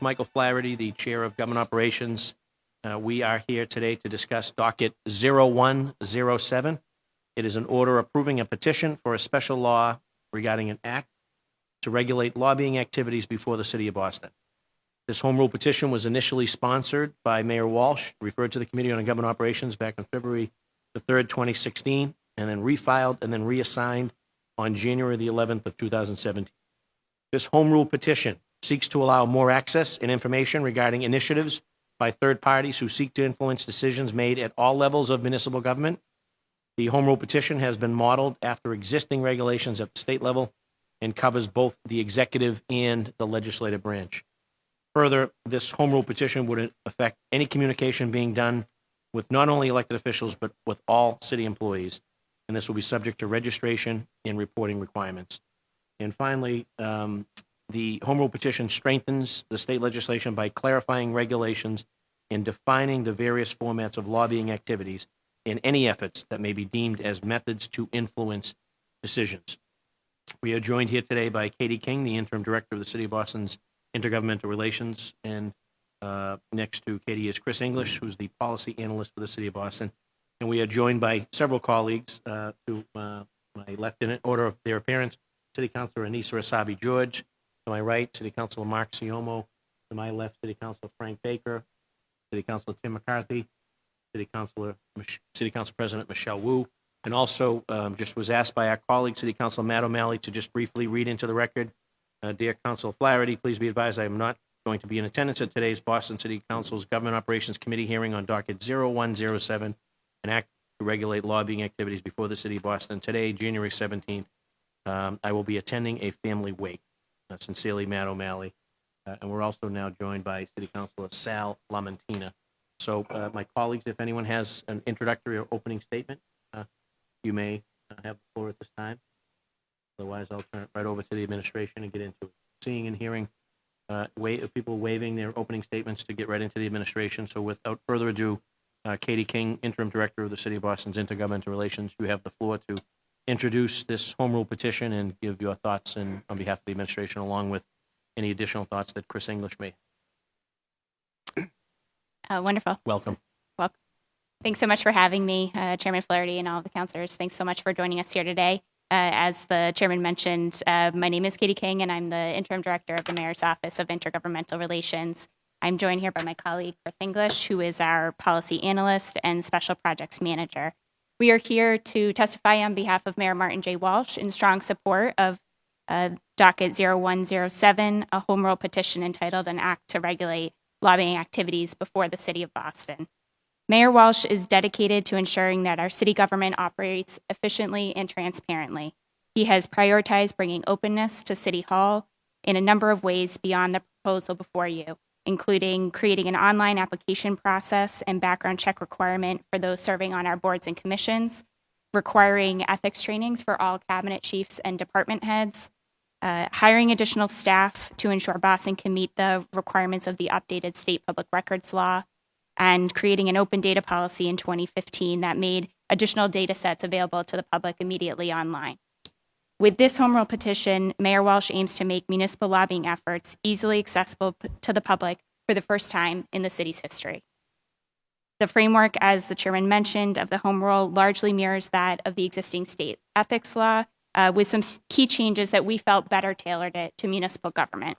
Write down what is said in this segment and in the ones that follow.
Michael Flaherty, the Chair of Government Operations. We are here today to discuss Docket 0107. It is an order approving a petition for a special law regarding an act to regulate lobbying activities before the City of Boston. This home rule petition was initially sponsored by Mayor Walsh, referred to the Committee on Government Operations back on February the 3rd, 2016, and then refiled and then reassigned on January the 11th of 2017. This home rule petition seeks to allow more access and information regarding initiatives by third parties who seek to influence decisions made at all levels of municipal government. The home rule petition has been modeled after existing regulations at the state level and covers both the executive and the legislative branch. Further, this home rule petition would affect any communication being done with not only elected officials, but with all city employees. And this will be subject to registration and reporting requirements. And finally, the home rule petition strengthens the state legislation by clarifying regulations and defining the various formats of lobbying activities and any efforts that may be deemed as methods to influence decisions. We are joined here today by Katie King, the interim director of the City of Boston's Intergovernmental Relations, and next to Katie is Chris English, who's the policy analyst for the City of Boston. And we are joined by several colleagues to my left in order of their appearance. City Councilor Anissa Asabi George, to my right, City Councilor Mark Siomo, to my left, City Councilor Frank Baker, City Councilor Tim McCarthy, City Council President Michelle Wu, and also just was asked by our colleague, City Councilor Matt O'Malley, to just briefly read into the record. Dear Councilor Flaherty, please be advised I am not going to be in attendance at today's Boston City Council's Government Operations Committee hearing on Docket 0107, an act to regulate lobbying activities before the City of Boston. Today, January 17th, I will be attending a family wake. Sincerely, Matt O'Malley. And we're also now joined by City Councilor Sal Lamantina. So my colleagues, if anyone has an introductory or opening statement, you may have the floor at this time. Otherwise, I'll turn it right over to the administration and get into it. Seeing and hearing people waiving their opening statements to get right into the administration. So without further ado, Katie King, interim director of the City of Boston's Intergovernmental Relations, you have the floor to introduce this home rule petition and give your thoughts on behalf of the administration, along with any additional thoughts that Chris English may have. Wonderful. Welcome. Welcome. Thanks so much for having me, Chairman Flaherty and all the councilors. Thanks so much for joining us here today. As the chairman mentioned, my name is Katie King, and I'm the interim director of the Mayor's Office of Intergovernmental Relations. I'm joined here by my colleague, Chris English, who is our policy analyst and special projects manager. We are here to testify on behalf of Mayor Martin J. Walsh in strong support of Docket 0107, a home rule petition entitled An Act to Regulate Lobbying Activities Before the City of Boston. Mayor Walsh is dedicated to ensuring that our city government operates efficiently and transparently. He has prioritized bringing openness to City Hall in a number of ways beyond the proposal before you, including creating an online application process and background check requirement for those serving on our boards and commissions, requiring ethics trainings for all cabinet chiefs and department heads, hiring additional staff to ensure Boston can meet the requirements of the updated state public records law, and creating an open data policy in 2015 that made additional data sets available to the public immediately online. With this home rule petition, Mayor Walsh aims to make municipal lobbying efforts easily accessible to the public for the first time in the city's history. The framework, as the chairman mentioned, of the home rule largely mirrors that of the existing state ethics law, with some key changes that we felt better tailored it to municipal government.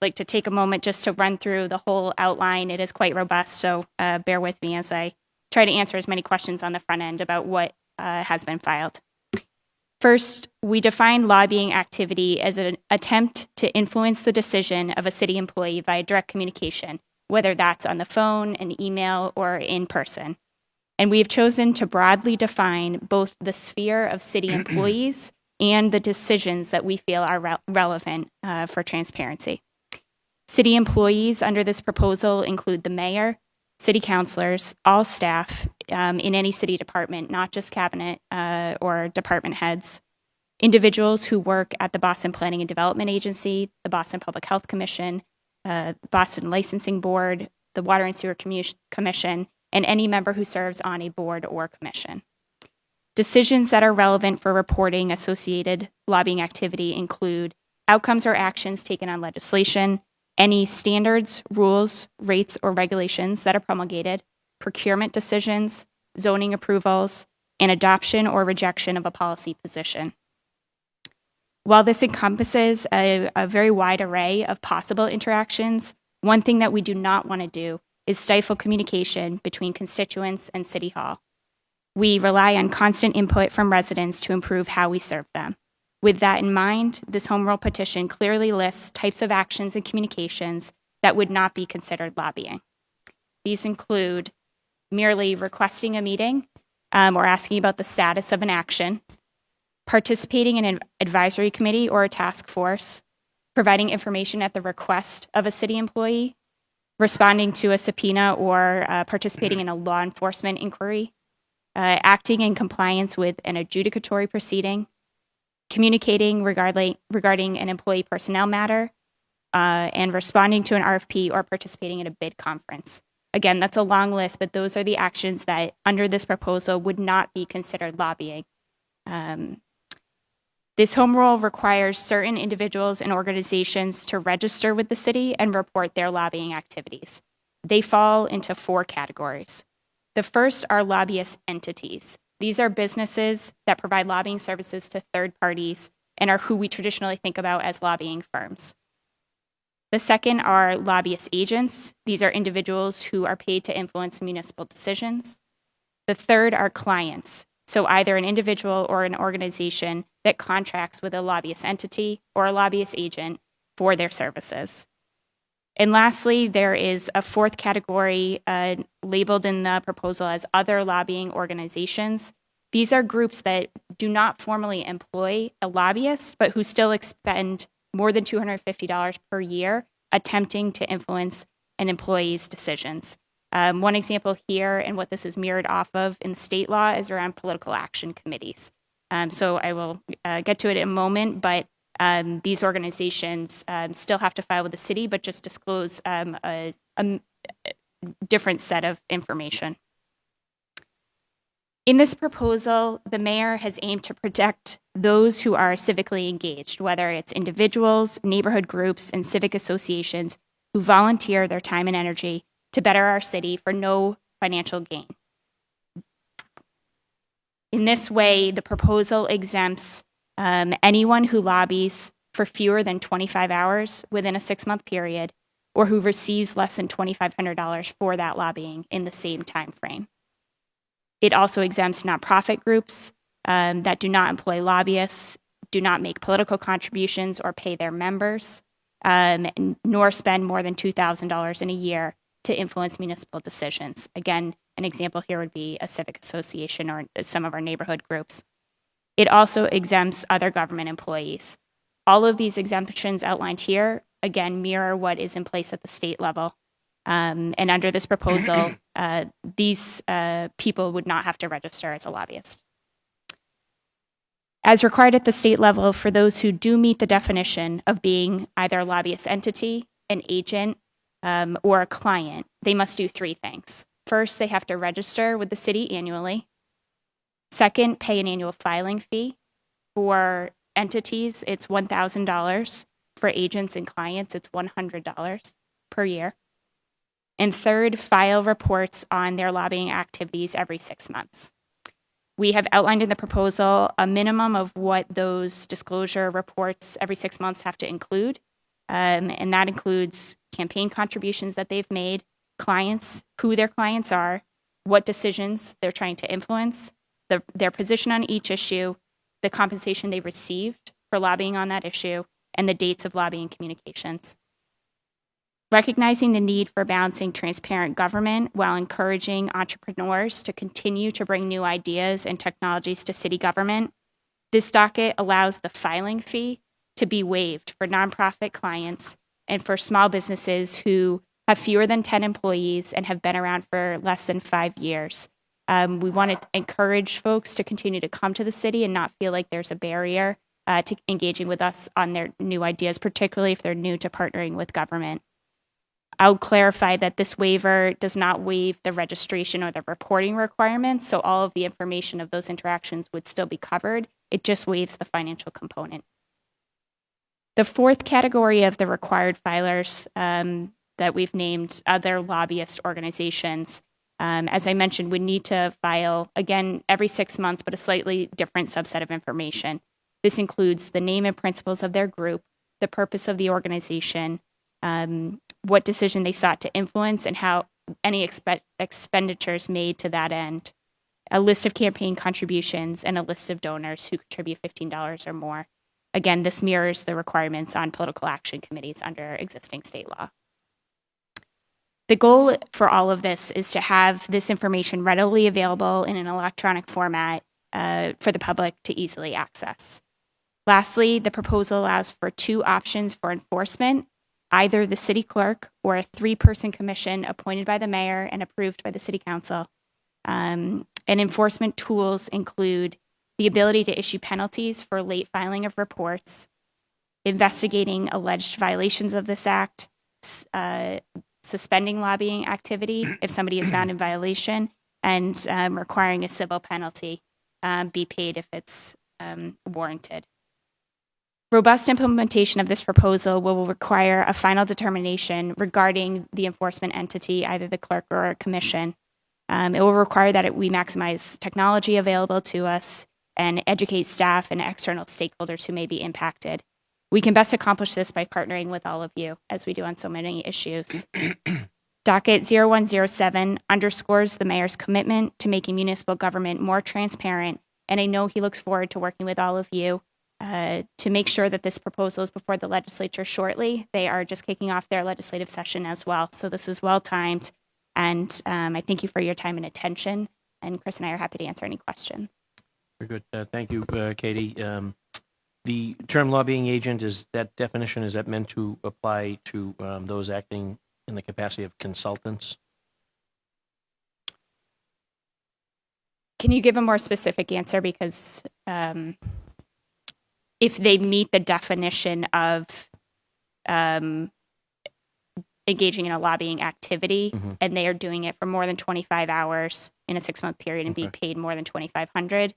I'd like to take a moment just to run through the whole outline. It is quite robust, so bear with me as I try to answer as many questions on the front end about what has been filed. First, we define lobbying activity as an attempt to influence the decision of a city employee via direct communication, whether that's on the phone, an email, or in person. And we have chosen to broadly define both the sphere of city employees and the decisions that we feel are relevant for transparency. City employees under this proposal include the mayor, city councilors, all staff in any city department, not just cabinet or department heads, individuals who work at the Boston Planning and Development Agency, the Boston Public Health Commission, Boston Licensing Board, the Water and Sewer Commission, and any member who serves on a board or commission. Decisions that are relevant for reporting associated lobbying activity include outcomes or actions taken on legislation, any standards, rules, rates, or regulations that are promulgated, procurement decisions, zoning approvals, and adoption or rejection of a policy position. While this encompasses a very wide array of possible interactions, one thing that we do not want to do is stifle communication between constituents and City Hall. We rely on constant input from residents to improve how we serve them. With that in mind, this home rule petition clearly lists types of actions and communications that would not be considered lobbying. These include merely requesting a meeting or asking about the status of an action, participating in an advisory committee or a task force, providing information at the request of a city employee, responding to a subpoena or participating in a law enforcement inquiry, acting in compliance with an adjudicatory proceeding, communicating regarding an employee personnel matter, and responding to an RFP or participating in a bid conference. Again, that's a long list, but those are the actions that under this proposal would not be considered lobbying. This home rule requires certain individuals and organizations to register with the city and report their lobbying activities. They fall into 4 categories. The first are lobbyist entities. These are businesses that provide lobbying services to third parties and are who we traditionally think about as lobbying firms. The second are lobbyist agents. These are individuals who are paid to influence municipal decisions. The third are clients. So either an individual or an organization that contracts with a lobbyist entity or a lobbyist agent for their services. And lastly, there is a 4th category labeled in the proposal as other lobbying organizations. These are groups that do not formally employ a lobbyist, but who still expend more than $250 per year attempting to influence an employee's decisions. One example here, and what this is mirrored off of in state law, is around political action committees. So I will get to it in a moment, but these organizations still have to file with the city, but just disclose a different set of information. In this proposal, the mayor has aimed to protect those who are civically engaged, whether it's individuals, neighborhood groups, and civic associations who volunteer their time and energy to better our city for no financial gain. In this way, the proposal exempts anyone who lobbies for fewer than 25 hours within a 6-month period, or who receives less than $2,500 for that lobbying in the same time frame. It also exempts nonprofit groups that do not employ lobbyists, do not make political contributions or pay their members, nor spend more than $2,000 in a year to influence municipal decisions. Again, an example here would be a civic association or some of our neighborhood groups. It also exempts other government employees. All of these exemptions outlined here, again, mirror what is in place at the state level. And under this proposal, these people would not have to register as a lobbyist. As required at the state level, for those who do meet the definition of being either a lobbyist entity, an agent, or a client, they must do 3 things. First, they have to register with the city annually. Second, pay an annual filing fee. For entities, it's $1,000. For agents and clients, it's $100 per year. And third, file reports on their lobbying activities every 6 months. We have outlined in the proposal a minimum of what those disclosure reports every 6 months have to include. And that includes campaign contributions that they've made, clients, who their clients are, what decisions they're trying to influence, their position on each issue, the compensation they received for lobbying on that issue, and the dates of lobbying communications. Recognizing the need for balancing transparent government while encouraging entrepreneurs to continue to bring new ideas and technologies to city government, this docket allows the filing fee to be waived for nonprofit clients and for small businesses who have fewer than 10 employees and have been around for less than 5 years. We want to encourage folks to continue to come to the city and not feel like there's a barrier to engaging with us on their new ideas, particularly if they're new to partnering with government. I'll clarify that this waiver does not waive the registration or the reporting requirements, so all of the information of those interactions would still be covered. It just waives the financial component. The fourth category of the required filers that we've named other lobbyist organizations, as I mentioned, would need to file, again, every 6 months, but a slightly different subset of information. This includes the name and principles of their group, the purpose of the organization, what decision they sought to influence, and how any expenditures made to that end, a list of campaign contributions, and a list of donors who contribute $15 or more. Again, this mirrors the requirements on political action committees under existing state law. The goal for all of this is to have this information readily available in an electronic format for the public to easily access. Lastly, the proposal allows for 2 options for enforcement, either the city clerk or a 3-person commission appointed by the mayor and approved by the city council. And enforcement tools include the ability to issue penalties for late filing of reports, investigating alleged violations of this act, suspending lobbying activity if somebody is found in violation, and requiring a civil penalty be paid if it's warranted. Robust implementation of this proposal will require a final determination regarding the enforcement entity, either the clerk or a commission. It will require that we maximize technology available to us and educate staff and external stakeholders who may be impacted. We can best accomplish this by partnering with all of you, as we do on so many issues. Docket 0107 underscores the mayor's commitment to making municipal government more transparent, and I know he looks forward to working with all of you to make sure that this proposal is before the legislature shortly. They are just kicking off their legislative session as well, so this is well timed, and I thank you for your time and attention, and Chris and I are happy to answer any questions. Very good. Thank you, Katie. The term lobbying agent, is that definition, is that meant to apply to those acting in the capacity of consultants? Can you give a more specific answer? Because if they meet the definition of engaging in a lobbying activity, and they are doing it for more than 25 hours in a 6-month period and being paid more than $2,500,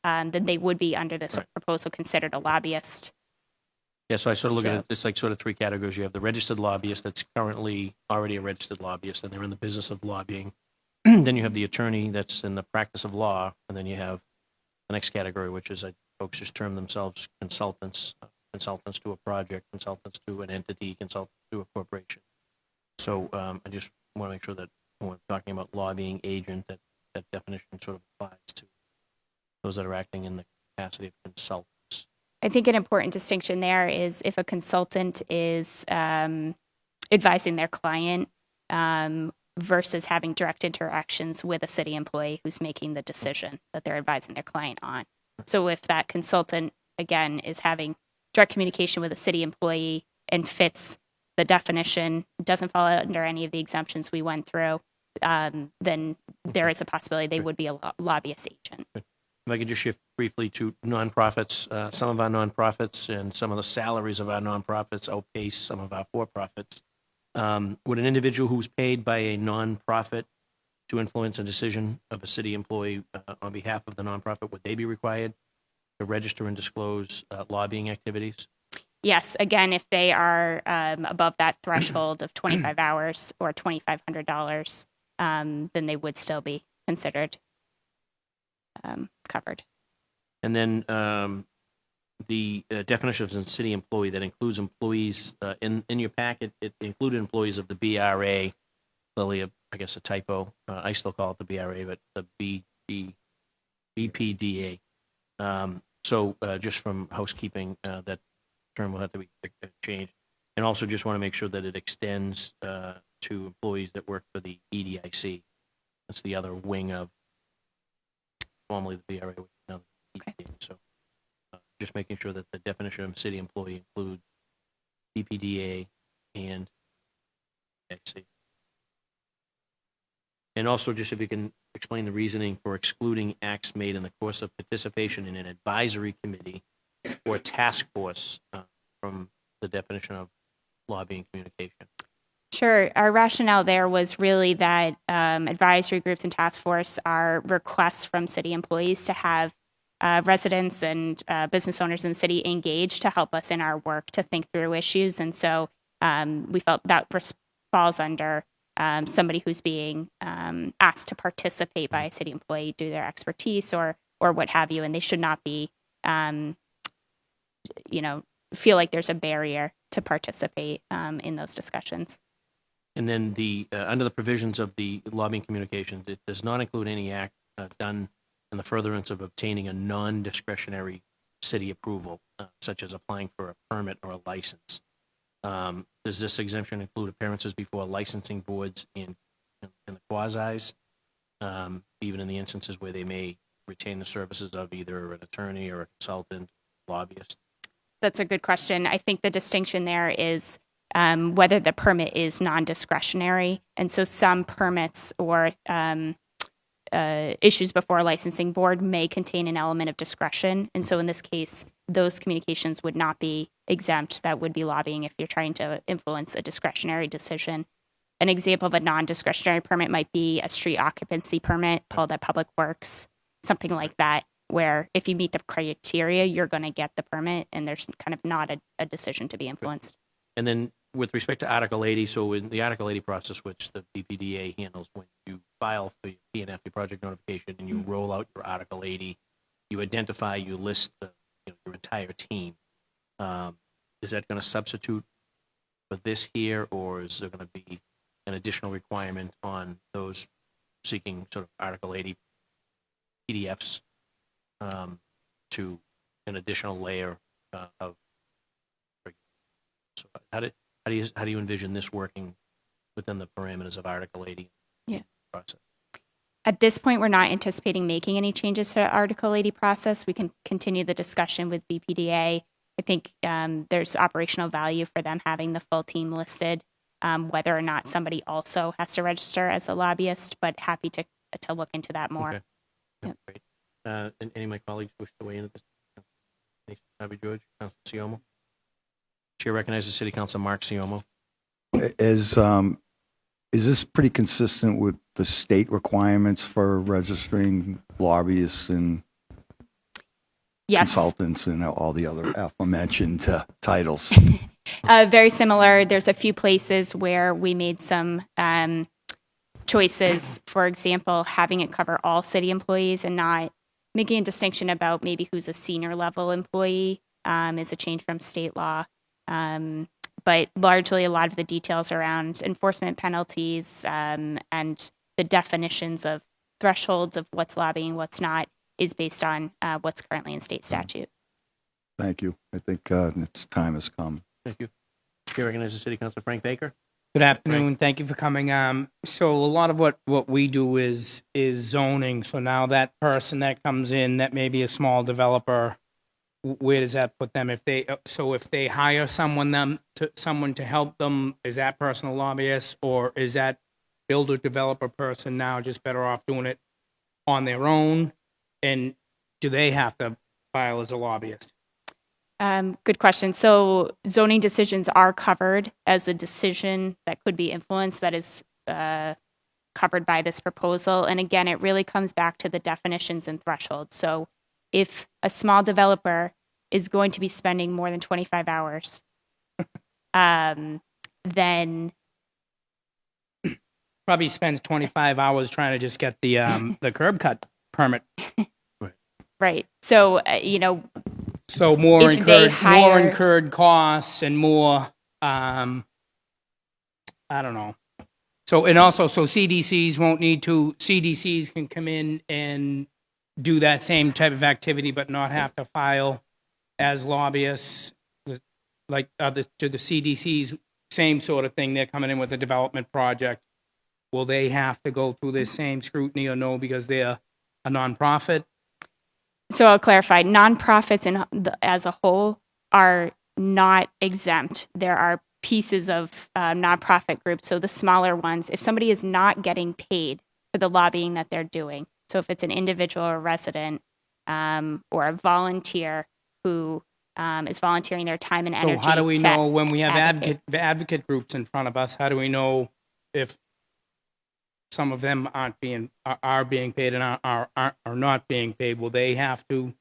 then they would be, under this proposal, considered a lobbyist. Yeah, so I sort of look at it, it's like sort of 3 categories. You have the registered lobbyist that's currently already a registered lobbyist, and they're in the business of lobbying. Then you have the attorney that's in the practice of law, and then you have the next category, which is folks just term themselves consultants, consultants to a project, consultants to an entity, consultants to a corporation. So I just want to make sure that when we're talking about lobbying agent, that definition sort of applies to those that are acting in the capacity of consultants. I think an important distinction there is if a consultant is advising their client versus having direct interactions with a city employee who's making the decision that they're advising their client on. So if that consultant, again, is having direct communication with a city employee and fits the definition, doesn't fall under any of the exemptions we went through, then there is a possibility they would be a lobbyist agent. If I could just shift briefly to nonprofits, some of our nonprofits and some of the salaries of our nonprofits outpace some of our for-profits. Would an individual who's paid by a nonprofit to influence a decision of a city employee on behalf of the nonprofit, would they be required to register and disclose lobbying activities? Yes, again, if they are above that threshold of 25 hours or $2,500, then they would still be considered covered. And then the definition of a city employee, that includes employees, in your packet, it included employees of the BRA, clearly, I guess a typo. I still call it the BRA, but the BPDA. So just from housekeeping, that term will have to be changed. And also just want to make sure that it extends to employees that work for the EDIC. That's the other wing of formerly the BRA, which is now the EDIC. Okay. So just making sure that the definition of city employee includes BPDA and EDIC. And also, just if you can explain the reasoning for excluding acts made in the course of participation in an advisory committee or task force from the definition of lobbying communication. Sure. Our rationale there was really that advisory groups and task force are requests from city employees to have residents and business owners in the city engaged to help us in our work to think through issues. And so we felt that falls under somebody who's being asked to participate by a city employee due to their expertise or what have you, and they should not be, feel like there's a barrier to participate in those discussions. And then under the provisions of the lobbying communications, it does not include any act done in the furtherance of obtaining a non-discretionary city approval, such as applying for a permit or a license. Does this exemption include appearances before licensing boards in the quasis, even in the instances where they may retain the services of either an attorney or a consultant, lobbyist? That's a good question. I think the distinction there is whether the permit is non-discretionary. And so some permits or issues before a licensing board may contain an element of discretion. And so in this case, those communications would not be exempt. That would be lobbying if you're trying to influence a discretionary decision. An example of a non-discretionary permit might be a street occupancy permit pulled at Public Works, something like that, where if you meet the criteria, you're going to get the permit, and there's kind of not a decision to be influenced. And then with respect to Article 80, so in the Article 80 process, which the BPDA handles when you file for your PNF, your project notification, and you roll out your Article 80, you identify, you list your entire team. Is that going to substitute for this here, or is there going to be an additional requirement on those seeking sort of Article 80 PDFs to an additional layer of? So how do you envision this working within the parameters of Article 80 process? At this point, we're not anticipating making any changes to the Article 80 process. We can continue the discussion with BPDA. I think there's operational value for them having the full team listed, whether or not somebody also has to register as a lobbyist, but happy to look into that more. Okay. Yep. Great. And any of my colleagues wish to weigh in at this? Abby George, Council Siomo. Chair recognizes City Council Mark Siomo. Is this pretty consistent with the state requirements for registering lobbyists and Yes. consultants and all the other aforementioned titles? Very similar. There's a few places where we made some choices. For example, having it cover all city employees and not making a distinction about maybe who's a senior level employee is a change from state law. But largely a lot of the details around enforcement penalties and the definitions of thresholds of what's lobbying, what's not, is based on what's currently in state statute. Thank you. I think its time has come. Thank you. Chair recognizes City Council Frank Baker. Good afternoon. Thank you for coming. So a lot of what we do is zoning. So now that person that comes in, that may be a small developer, where does that put them? If they hire someone to help them, is that person a lobbyist, or is that builder developer person now just better off doing it on their own? And do they have to file as a lobbyist? Good question. So zoning decisions are covered as a decision that could be influenced that is covered by this proposal. And again, it really comes back to the definitions and thresholds. So if a small developer is going to be spending more than 25 hours, then Probably spends 25 hours trying to just get the curb cut permit. right. So So more If they more hire- incurred costs and more, I don't know. So, and also, so CDCs won't need to, CDCs can come in and do that same type of activity, but not have to file as lobbyists, like to the CDCs, same sort of thing. They're coming in with a development project. Will they have to go through this same scrutiny or no, because they're a nonprofit? So I'll clarify, nonprofits as a whole are not exempt. There are pieces of nonprofit groups, so the smaller ones, if somebody is not getting paid for the lobbying that they're doing, so if it's an individual or resident or a volunteer who is volunteering their time and energy. So how do we to know when we have advocate? advocate groups in front of us? How do we know if some of them are being paid and are not being paid? Will they have to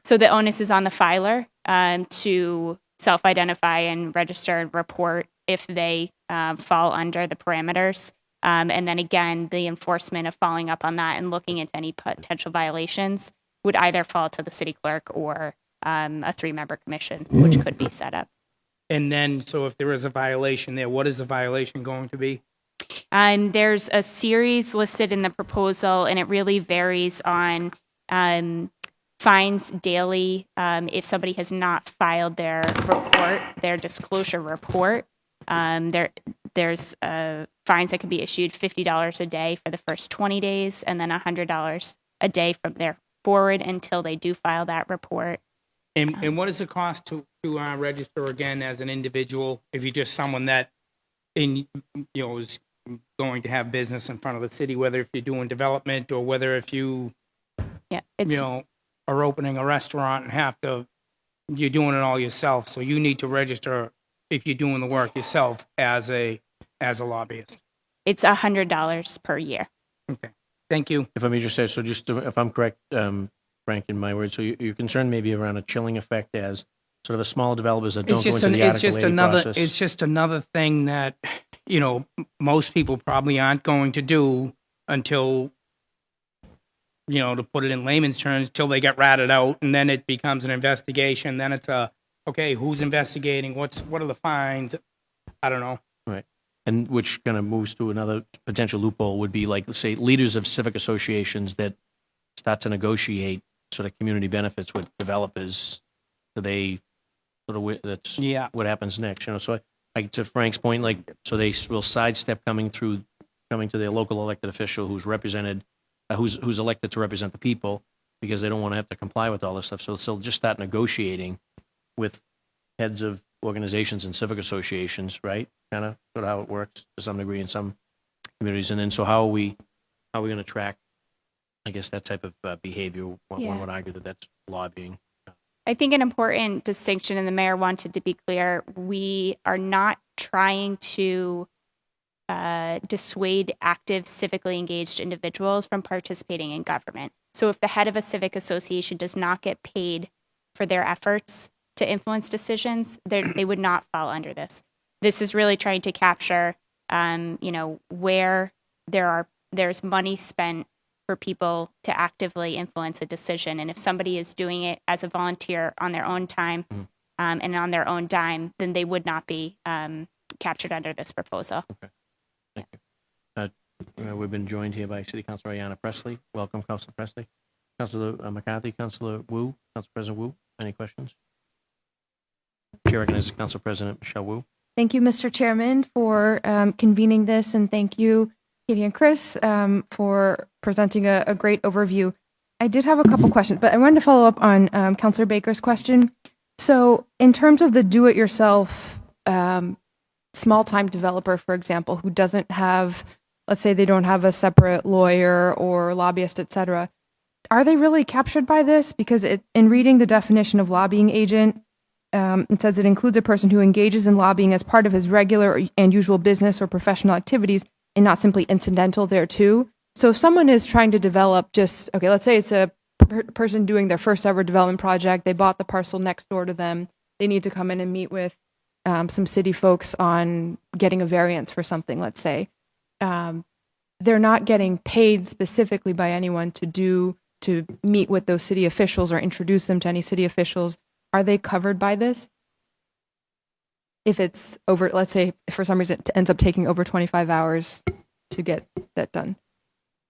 So the onus is on the filer to self-identify and register and report if they fall under the parameters. And then again, the enforcement of following up on that and looking into any potential violations would either fall to the city clerk or a 3-member commission, which could be set up. And then, so if there is a violation there, what is the violation going to be? There's a series listed in the proposal, and it really varies on fines daily if somebody has not filed their report, their disclosure report. There's fines that can be issued $50 a day for the first 20 days, and then $100 a day from there forward until they do file that report. And what does it cost to register again as an individual if you're just someone that is going to have business in front of the city, whether if you're doing development or whether if you are opening a restaurant and you're doing it all yourself, so you need to register if you're doing the work yourself as a lobbyist. It's $100 per year. Okay, thank you. If I may just say, so just if I'm correct, Frank, in my words, so you're concerned maybe around a chilling effect as sort of a small developers that don't go into the article process. It's just another thing that most people probably aren't going to do until, to put it in layman's terms, till they get ratted out, and then it becomes an investigation. Then it's okay, who's investigating? What are the fines? I don't know. Right. And which kind of moves to another potential loophole would be like, let's say, leaders of civic associations that start to negotiate sort of community benefits with developers. So they that's what happens next. So to Frank's point, so they will sidestep coming to their local elected official who's represented, who's elected to represent the people, because they don't want to have to comply with all this stuff. So they'll just start negotiating with heads of organizations and civic associations, right? Kind of sort of how it works to some degree in some communities. And then, so how are we going to track, I guess, that type of behavior? One would argue that that's lobbying. I think an important distinction, and the mayor wanted to be clear, we are not trying to dissuade active civically engaged individuals from participating in government. So if the head of a civic association does not get paid for their efforts to influence decisions, they would not fall under this. This is really trying to capture, where there's money spent for people to actively influence a decision. And if somebody is doing it as a volunteer on their own time and on their own dime, then they would not be captured under this proposal. Okay. Thank you. We've been joined here by City Councilor Ayanna Presley. Welcome, Councilor Presley. Councilor McCarthy, Councilor Wu, Council President Wu. Any questions? Chair recognizes Council President Michelle Wu. Thank you, Mr. Chairman, for convening this, and thank you, Katie and Chris, for presenting a great overview. I did have a couple questions, but I wanted to follow up on Councilor Baker's question. So in terms of the do-it-yourself small-time developer, for example, who doesn't have, let's say they don't have a separate lawyer or lobbyist, et cetera, are they really captured by this? Because in reading the definition of lobbying agent, it says it includes a person who engages in lobbying as part of his regular and usual business or professional activities and not simply incidental thereto. So if someone is trying to develop let's say it's a person doing their first ever development project, they bought the parcel next door to them, they need to come in and meet with some city folks on getting a variance for something, let's say. They're not getting paid specifically by anyone to meet with those city officials or introduce them to any city officials. Are they covered by this? If it's over, let's say, if for some reason it ends up taking over 25 hours to get that done.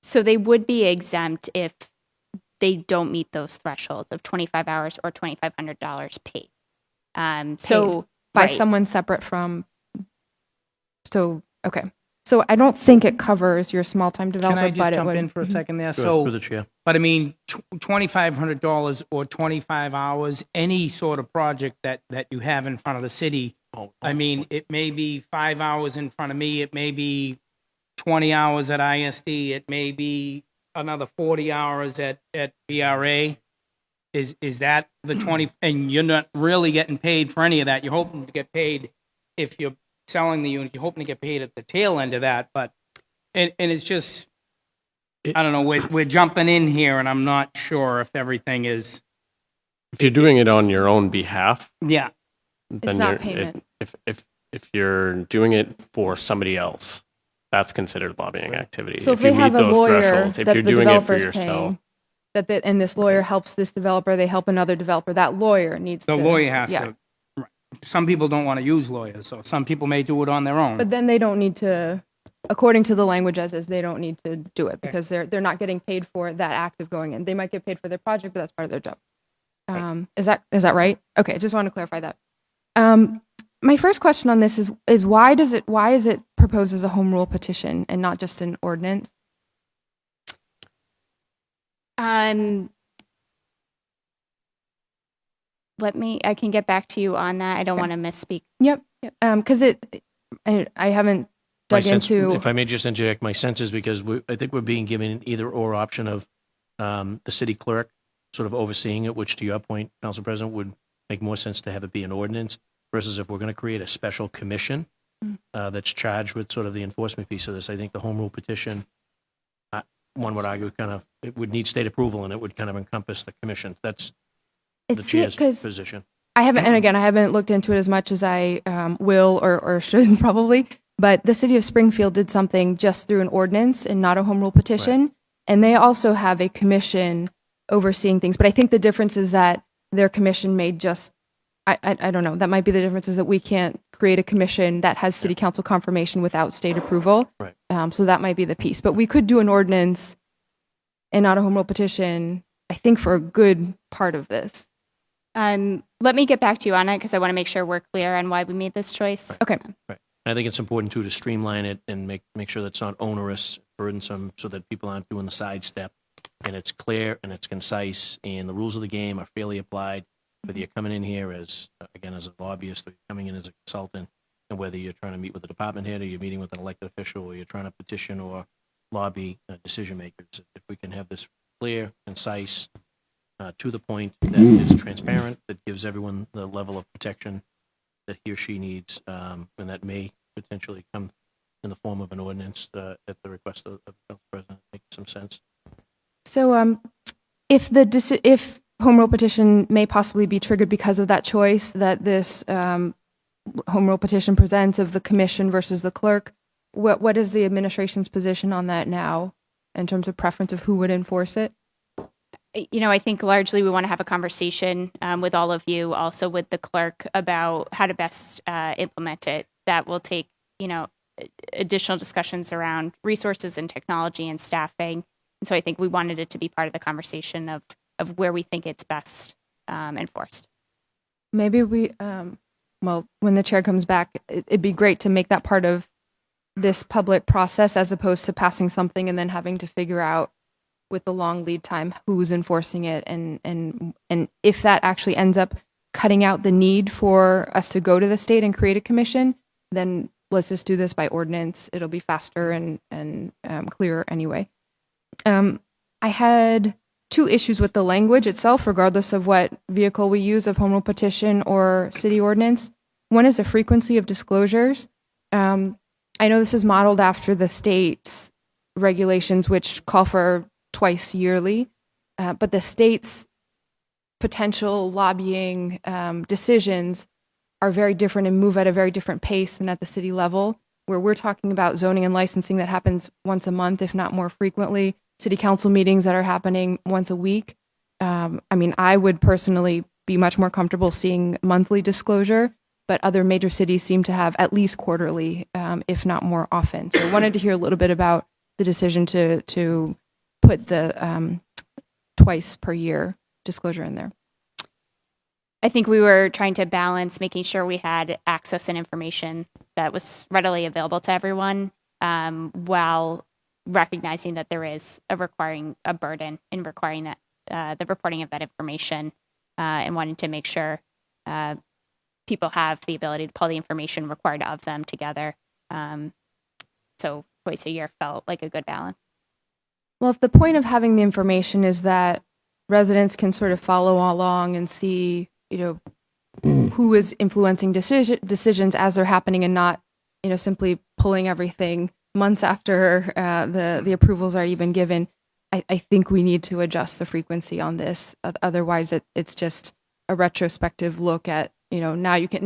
So they would be exempt if they don't meet those thresholds of 25 hours or $2,500 paid. So by right. someone separate from. So, okay. So I don't think it covers your small-time developer, Can I just but jump it would. in for a second there? Through the chair. But I mean, $2,500 or 25 hours, any sort of project that you have in front of the city. I mean, it may be 5 hours in front of me. It may be 20 hours at ISD. It may be another 40 hours at BRA. Is that the 20? And you're not really getting paid for any of that. You're hoping to get paid if you're selling the unit. You're hoping to get paid at the tail end of that. But and it's just, I don't know. We're jumping in here, and I'm not sure if everything is If you're doing it on your own behalf, Yeah. then not you're, payment. If you're doing it for somebody else, that's considered lobbying activity. So if you they have meet a those lawyer thresholds, if that you're the doing it for developer's yourself, paying, and this lawyer helps this developer, they help another developer, that lawyer needs The to. lawyer has yeah. to. Right. Some people don't want to use lawyers, so some people may do it on their own. But then they don't need to, according to the language as is, they don't need to do it because they're not getting paid for that act of going in. They might get paid for their project, but that's part of their job. Is that right? Okay, I just want to clarify that. My first question on this is why is it proposed as a home rule petition and not just an ordinance? I can get back to you on that. I don't want to misspeak. Yep. Because I haven't My dug sense, into. if I may just interject, my sense is because I think we're being given an either or option of the city clerk sort of overseeing it, which to your point, Council President, would make more sense to have it be an ordinance versus if we're going to create a special commission that's charged with sort of the enforcement piece of this. I think the home rule petition, one would argue, it would need state approval and it would kind of encompass the commission. That's the chair's position. I haven't looked into it as much as I will or should probably. But the city of Springfield did something just through an ordinance and not a home rule petition, Right. and they also have a commission overseeing things. But I think the difference is that their commission may just. I don't know. That might be the difference is that we can't create a commission that has city council confirmation without state approval. Right. So that might be the piece. But we could do an ordinance and not a home rule petition, I think, for a good part of this. Let me get back to you on it because I want to make sure we're clear on why we made this choice. Okay. Right. I think it's important too to streamline it and make sure that it's not onerous, burdensome, so that people aren't doing the sidestep, and it's clear and it's concise, and the rules of the game are fairly applied. Whether you're coming in here as again as a lobbyist, or you're coming in as a consultant, and whether you're trying to meet with a department head, or you're meeting with an elected official, or you're trying to petition or lobby decision makers, if we can have this clear, concise, to the point, that is transparent, that gives everyone the level of protection that he or she needs, and that may potentially come in the form of an ordinance at the request of the Council President. Make some sense. So, if home rule petition may possibly be triggered because of that choice that this home rule petition presents of the commission versus the clerk, what is the administration's position on that now in terms of preference of who would enforce it? I think largely we want to have a conversation with all of you, also with the clerk, about how to best implement it. That will take, additional discussions around resources and technology and staffing. And so I think we wanted it to be part of the conversation of where we think it's best enforced. Maybe when the chair comes back, it'd be great to make that part of this public process as opposed to passing something and then having to figure out with the long lead time who's enforcing it and if that actually ends up cutting out the need for us to go to the state and create a commission, then let's just do this by ordinance. It'll be faster and clearer anyway. I had two issues with the language itself, regardless of what vehicle we use of home rule petition or city ordinance. One is the frequency of disclosures. I know this is modeled after the state's regulations, which call for twice yearly, but the state's potential lobbying decisions are very different and move at a very different pace than at the city level, where we're talking about zoning and licensing that happens once a month, if not more frequently, city council meetings that are happening once a week. I would personally be much more comfortable seeing monthly disclosure, but other major cities seem to have at least quarterly, if not more often. So I wanted to hear a little bit about the decision to put the twice per year disclosure in there. I think we were trying to balance making sure we had access and information that was readily available to everyone, while recognizing that there is a burden in requiring that the reporting of that information, and wanting to make sure people have the ability to pull the information required of them together. So twice a year felt like a good balance. Well, if the point of having the information is that residents can sort of follow along and see, who is influencing decisions as they're happening and not, simply pulling everything months after the approval's already been given, I think we need to adjust the frequency on this. Otherwise, it's just a retrospective look at, now you can,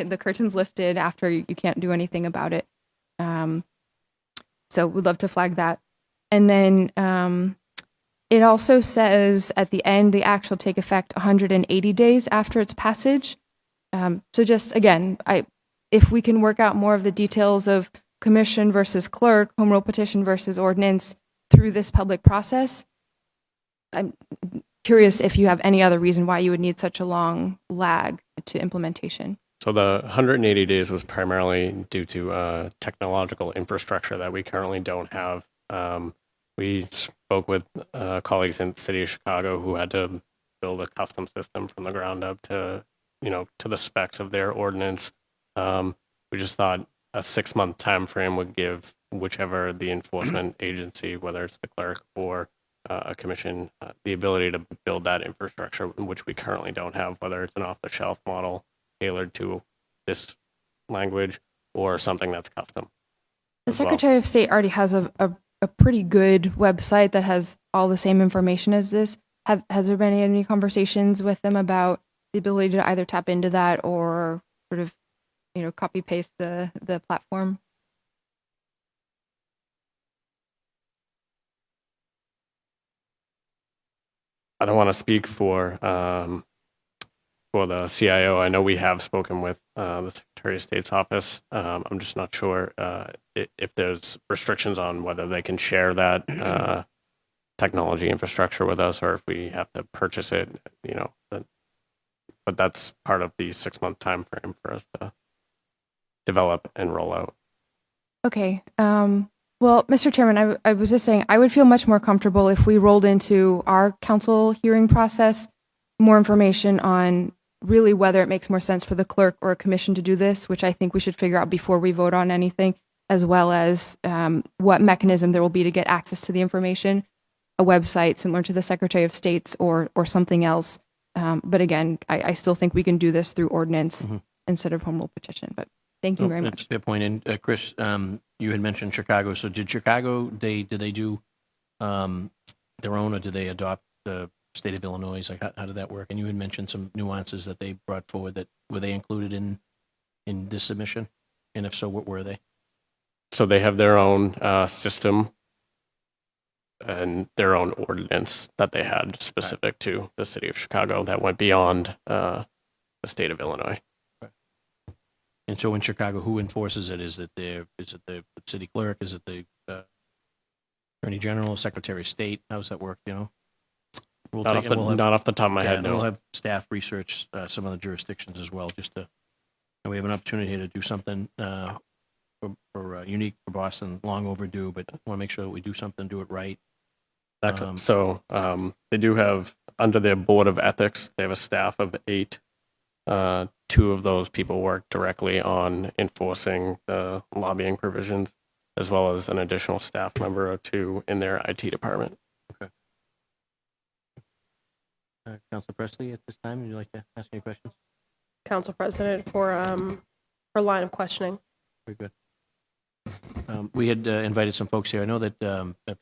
the curtain's lifted after you can't do anything about it. So we'd love to flag that. And then it also says at the end, the act shall take effect 180 days after its passage. So just again, if we can work out more of the details of commission versus clerk, home rule petition versus ordinance through this public process, I'm curious if you have any other reason why you would need such a long lag to implementation. So the 180 days was primarily due to technological infrastructure that we currently don't have. We spoke with colleagues in the city of Chicago who had to build a custom system from the ground up to, to the specs of their ordinance. We just thought a 6-month time frame would give whichever the enforcement agency, whether it's the clerk or a commission, the ability to build that infrastructure, which we currently don't have, whether it's an off-the-shelf model tailored to this language or something that's custom. The Secretary of State already has a pretty good website that has all the same information as this. Has there been any conversations with them about the ability to either tap into that or sort of, copy paste the platform? I don't want to speak for the CIO. I know we have spoken with the Secretary of State's office. I'm just not sure if there's restrictions on whether they can share that technology infrastructure with us or if we have to purchase it, but that's part of the 6-month time frame for us to develop and roll out. Okay. Well, Mr. Chairman, I was just saying I would feel much more comfortable if we rolled into our council hearing process more information on really whether it makes more sense for the clerk or a commission to do this, which I think we should figure out before we vote on anything, as well as what mechanism there will be to get access to the information, a website similar to the Secretary of State's or something else. But again, I still think we can do this through ordinance instead of home rule petition. But thank you very much. That's a fair point. And Chris, you had mentioned Chicago. So did Chicago, did they do their own or did they adopt the state of Illinois? Like how did that work? And you had mentioned some nuances that they brought forward that were they included in this submission? And if so, what were they? So they have their own system and their own ordinance that they had specific to the city of Chicago that went beyond the state of Illinois. And so in Chicago, who enforces it? Is it the city clerk? Is it the attorney general, secretary of state? How does that work? We'll Not off the top of my head, We'll no. have staff research some of the jurisdictions as well, just to, and we have an opportunity to do something for unique for Boston, long overdue, but want to make sure that we do something, do it right. Excellent. So they do have, under their board of ethics, they have a staff of 8. 2 of those people work directly on enforcing the lobbying provisions, as well as an additional staff member or 2 in their IT department. Okay. Councilor Presley, at this time, would you like to ask any questions? Council President, for line of questioning. Very good. We had invited some folks here. I know that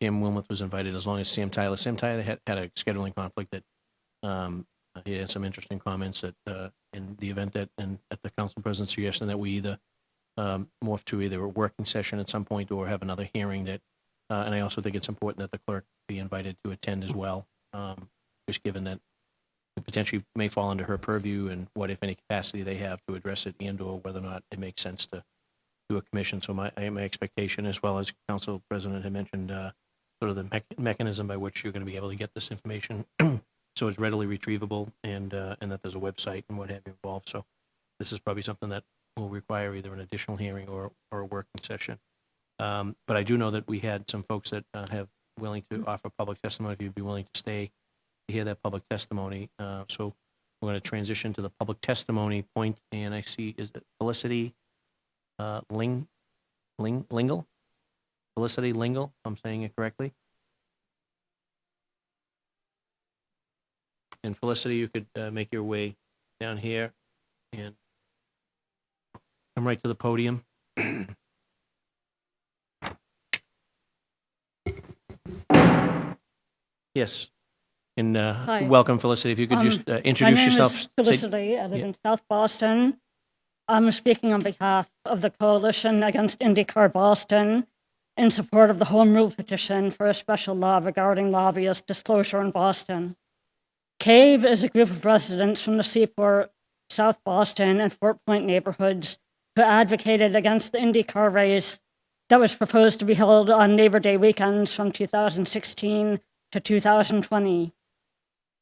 PM Wilmoth was invited, as long as Sam Tyler. Sam Tyler had a scheduling conflict that he had some interesting comments that in the event that and at the council president's suggestion that we either morph to either a working session at some point or have another hearing that, and I also think it's important that the clerk be invited to attend as well, just given that it potentially may fall under her purview and what, if any, capacity they have to address it and or whether or not it makes sense to do a commission. So my expectation, as well as council president had mentioned, sort of the mechanism by which you're going to be able to get this information so it's readily retrievable and that there's a website and what have you involved. So this is probably something that will require either an additional hearing or a working session. But I do know that we had some folks that have willing to offer public testimony, if you'd be willing to stay to hear that public testimony. So we're going to transition to the public testimony point, and I see, is it Felicity Lingle? Felicity Lingle, if I'm saying it correctly. And Felicity, you could make your way down here and come right to the podium. Yes. And Hi. welcome, Felicity. If you could just My introduce name yourself. is Felicity. I live in South Boston. I'm speaking on behalf of the Coalition Against IndyCar Boston in support of the Home Rule petition for a special law regarding lobbyist disclosure in Boston. CAVE is a group of residents from the Seaport, South Boston, and Fort Point neighborhoods who advocated against the IndyCar race that was proposed to be held on Labor Day weekends from 2016 to 2020.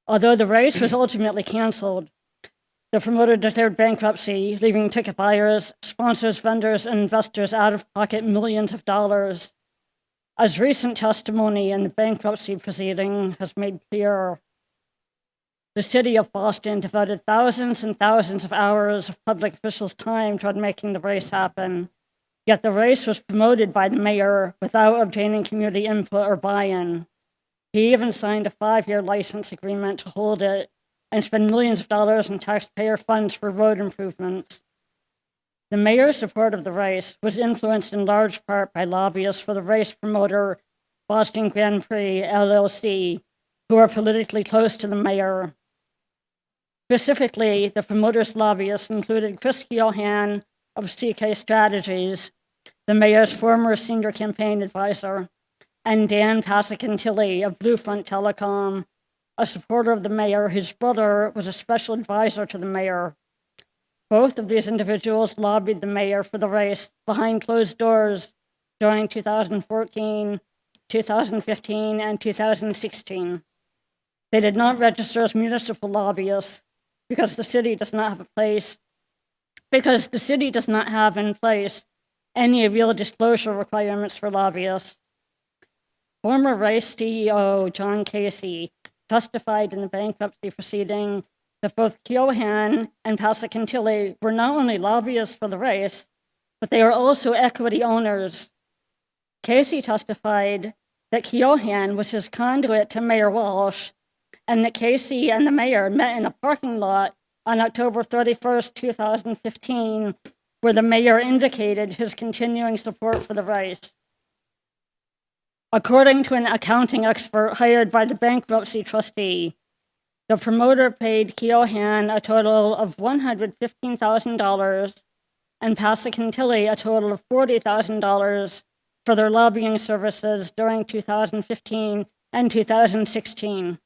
Although the race was ultimately canceled, the promoter declared bankruptcy, leaving ticket buyers, sponsors, vendors, and investors out of pocket millions of dollars. As recent testimony in the bankruptcy proceeding has made clear, the city of Boston devoted thousands and thousands of hours of public officials' time toward making the race happen. Yet the race was promoted by the mayor without obtaining community input or buy-in. He even signed a 5-year license agreement to hold it and spend millions of dollars in taxpayer funds for road improvements. The mayor's support of the race was influenced in large part by lobbyists for the race promoter, Boston Grand Prix LLC, who are politically close to the mayor. Specifically, the promoter's lobbyists included Chris Keohan of CK Strategies, the mayor's former senior campaign advisor, and Dan Passacantilli of Bluefront Telecom, a supporter of the mayor whose brother was a special advisor to the mayor. Both of these individuals lobbied the mayor for the race behind closed doors during 2014, 2015, and 2016. They did not register as municipal lobbyists because the city does not have in place any real disclosure requirements for lobbyists. Former race CEO John Casey testified in the bankruptcy proceeding that both Keohan and Passacantilli were not only lobbyists for the race, but they were also equity owners. Casey testified that Keohan was his conduit to Mayor Walsh, and that Casey and the mayor met in a parking lot on October 31st, 2015, where the mayor indicated his continuing support for the race. According to an accounting expert hired by the bankruptcy trustee, the promoter paid Keohan a total of $115,000 and Passacantilli a total of $40,000 for their lobbying services during 2015 and 2016.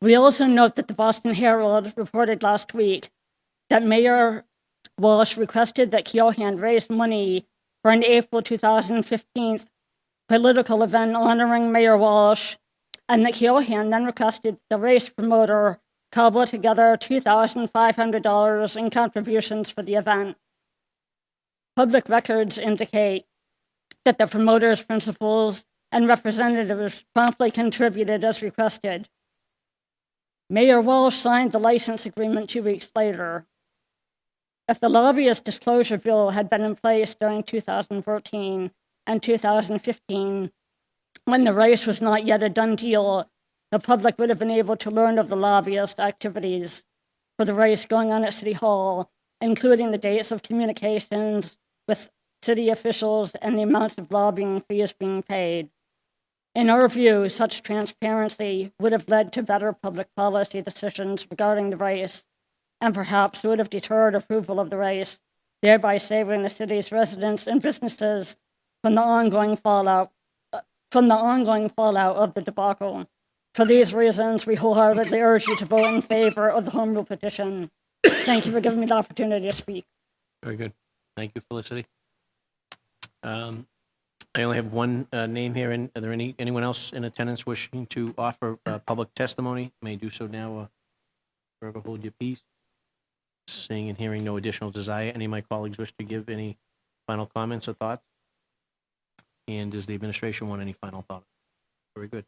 We also note that the Boston Herald reported last week that Mayor Walsh requested that Keohan raise money for an April 2015 political event honoring Mayor Walsh, and that Keohan then requested the race promoter cobble together $2,500 in contributions for the event. Public records indicate that the promoter's principals and representatives promptly contributed as requested. Mayor Walsh signed the license agreement 2 weeks later. If the lobbyist disclosure bill had been in place during 2014 and 2015, when the race was not yet a done deal, the public would have been able to learn of the lobbyist activities for the race going on at City Hall, including the dates of communications with city officials and the amounts of lobbying fees being paid. In our view, such transparency would have led to better public policy decisions regarding the race, and perhaps would have deterred approval of the race, thereby saving the city's residents and businesses from the ongoing fallout of the debacle. For these reasons, we wholeheartedly urge you to vote in favor of the Home Rule petition. Thank you for giving me the opportunity to speak. Very good. Thank you, Felicity. I only have one name here. Are there anyone else in attendance wishing to offer public testimony? You may do so now. Forever hold your peace. Seeing and hearing no additional desire. Any of my colleagues wish to give any final comments or thoughts? And does the administration want any final thoughts? Very good.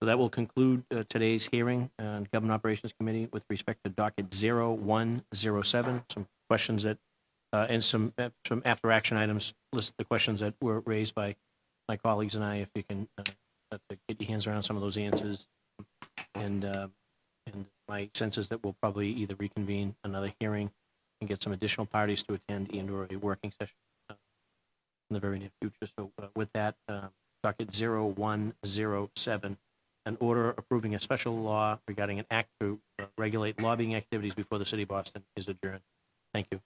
So that will conclude today's hearing on Government Operations Committee with respect to docket 0107. Some questions that, and some after action items, list the questions that were raised by my colleagues and I, if you can get your hands around some of those answers. And my sense is that we'll probably either reconvene another hearing and get some additional parties to attend and or a working session in the very near future. So with that, docket 0107 an order approving a special law regarding an act to regulate lobbying activities before the city of Boston is adjourned. Thank you.